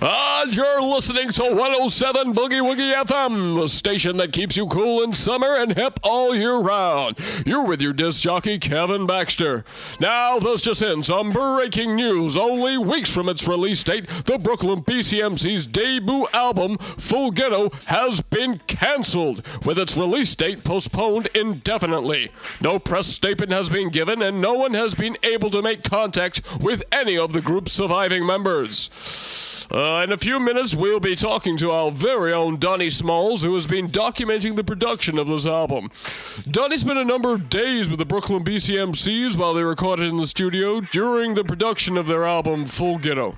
And you're listening to 107 Boogie Woogie FM, the station that keeps you cool in summer and hip all year round. You're with your disc jockey, Kevin Baxter. Now, this just in, some breaking news. Only weeks from its release date, the Brooklyn BCMC's debut album, Full Ghetto, has been canceled, with its release date postponed indefinitely. No press statement has been given, and no one has been able to make contact with any of the group's surviving members. In a few minutes, we'll be talking to our very own Donnie Smalls, who has been documenting the production of this album. Donnie spent a number of days with the Brooklyn BCMCs while they recorded in the studio during the production of their album, Full Ghetto.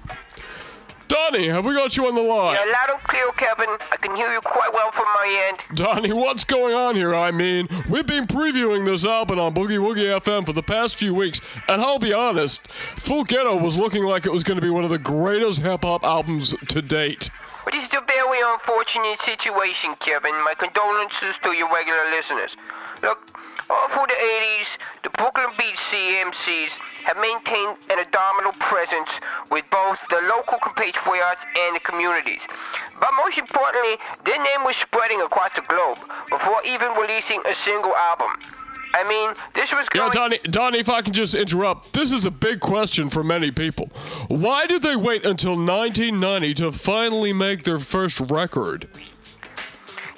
Donnie, have we got you on the line? Yeah, loud and clear, Kevin. I can hear you quite well from my end. Donnie, what's going on here? I mean, we've been previewing this album on Boogie Woogie FM for the past few weeks, and I'll be honest, Full Ghetto was looking like it was going to be one of the greatest hip-hop albums to date. But it's a very unfortunate situation, Kevin. My condolences to your regular listeners. Look, all through the 80s, the Brooklyn BCMCs have maintained an abdominal presence with both the local compatriots and the communities. But most importantly, their name was spreading across the globe before even releasing a single album. I mean, this was going... Yeah, Donnie, if I can just interrupt, this is a big question for many people. Why did they wait until 1990 to finally make their first record?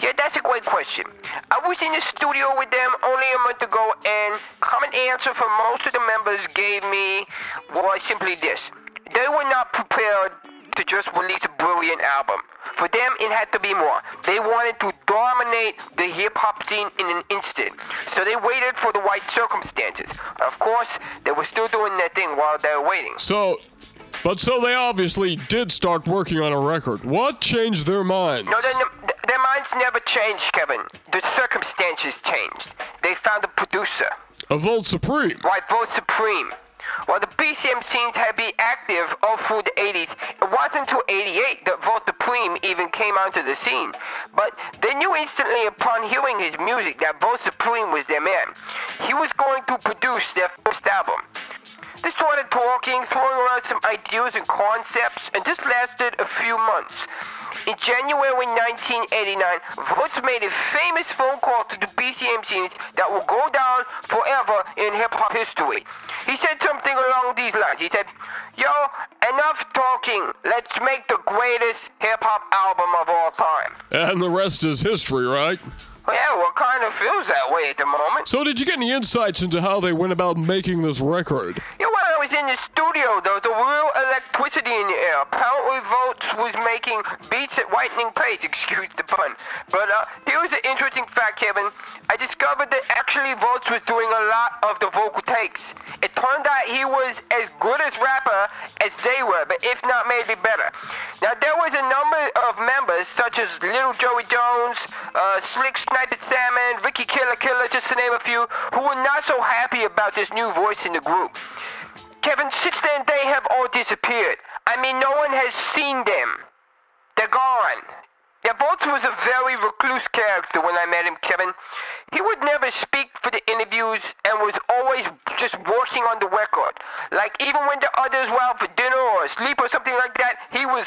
Yeah, that's a great question. I was in the studio with them only a month ago, and common answer from most of the members gave me was simply this. They were not prepared to just release a brilliant album. For them, it had to be more. They wanted to dominate the hip-hop scene in an instant. So they waited for the right circumstances. Of course, they were still doing their thing while they were waiting. So they obviously did start working on a record. What changed their minds? No, their minds never changed, Kevin. The circumstances changed. They found a producer. A Volt Supreme. Right, Volt Supreme. While the BCM scenes had been active all through the 80s, it wasn't until 88 that Volt Supreme even came onto the scene. But they knew instantly upon hearing his music that Volt Supreme was their man. He was going to produce their first album. They started talking, throwing around some ideas and concepts, and this lasted a few months. In January 1989, Volts made a famous phone call to the BCMCs that will go down forever in hip-hop history. He said something along these lines. He said, "Yo, enough talking. Let's make the greatest hip-hop album of all time." And the rest is history, right? Yeah, well, kind of feels that way at the moment. So did you get any insights into how they went about making this record? Yeah, when I was in the studio, there was a real electricity in the air. Apparently, Volts was making beats at lightning pace, excuse the pun. But here's an interesting fact, Kevin. I discovered that actually Volts was doing a lot of the vocal takes. It turned out he was as good as rapper as they were, but if not, maybe better. Now, there was a number of members, such as Little Joey Jones, Slick Sniper Salmon, Ricky Killer, just to name a few, who were not so happy about this new voice in the group. Kevin, since then, they have all disappeared. I mean, no one has seen them. They're gone. Yeah, Volts was a very recluse character when I met him, Kevin. He would never speak for the interviews and was always just working on the record. Like, even when the others were out for dinner or asleep or something like that, he was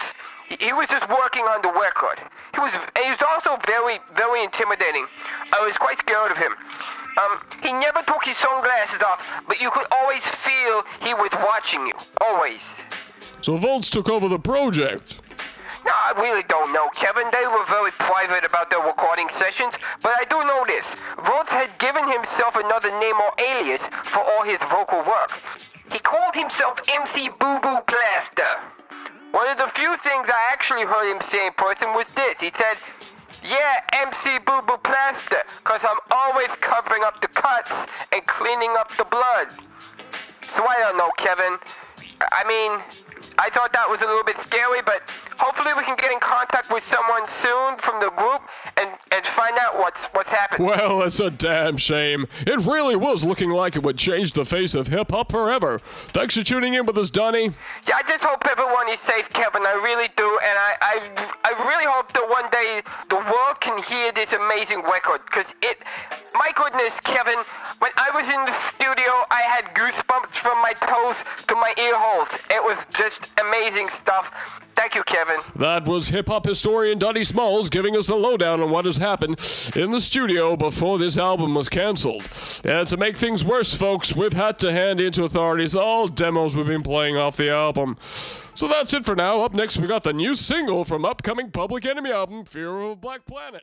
just working on the record. He was also very, very intimidating. I was quite scared of him. He never took his sunglasses off, but you could always feel he was watching you. Always. So Volts took over the project. No, I really don't know, Kevin. They were very private about their recording sessions, but I do know this. Volts had given himself another name or alias for all his vocal work. He called himself MC Boo Boo Plaster. One of the few things I actually heard him say in person was this. He said, "Yeah, MC Boo Boo Plaster, 'cause I'm always covering up the cuts and cleaning up the blood." So I don't know, Kevin. I mean, I thought that was a little bit scary, but hopefully we can get in contact with someone soon from the group and find out what's happened. Well, it's a damn shame. It really was looking like it would change the face of hip-hop forever. Thanks for tuning in with us, Donnie. Yeah, I just hope everyone is safe, Kevin. I really do, and I really hope that one day the world can hear this amazing record, because my goodness, Kevin, when I was in the studio, I had goosebumps from my toes to my ear holes. It was just amazing stuff. Thank you, Kevin. Kevin. That was hip-hop historian Duddy Smalls giving us the lowdown on what has happened in the studio before this album was canceled. And to make things worse, folks, we've had to hand in to authorities all demos we've been playing off the album. So that's it for now. Up next, we got the new single from upcoming Public Enemy album, Fear of a Black Planet.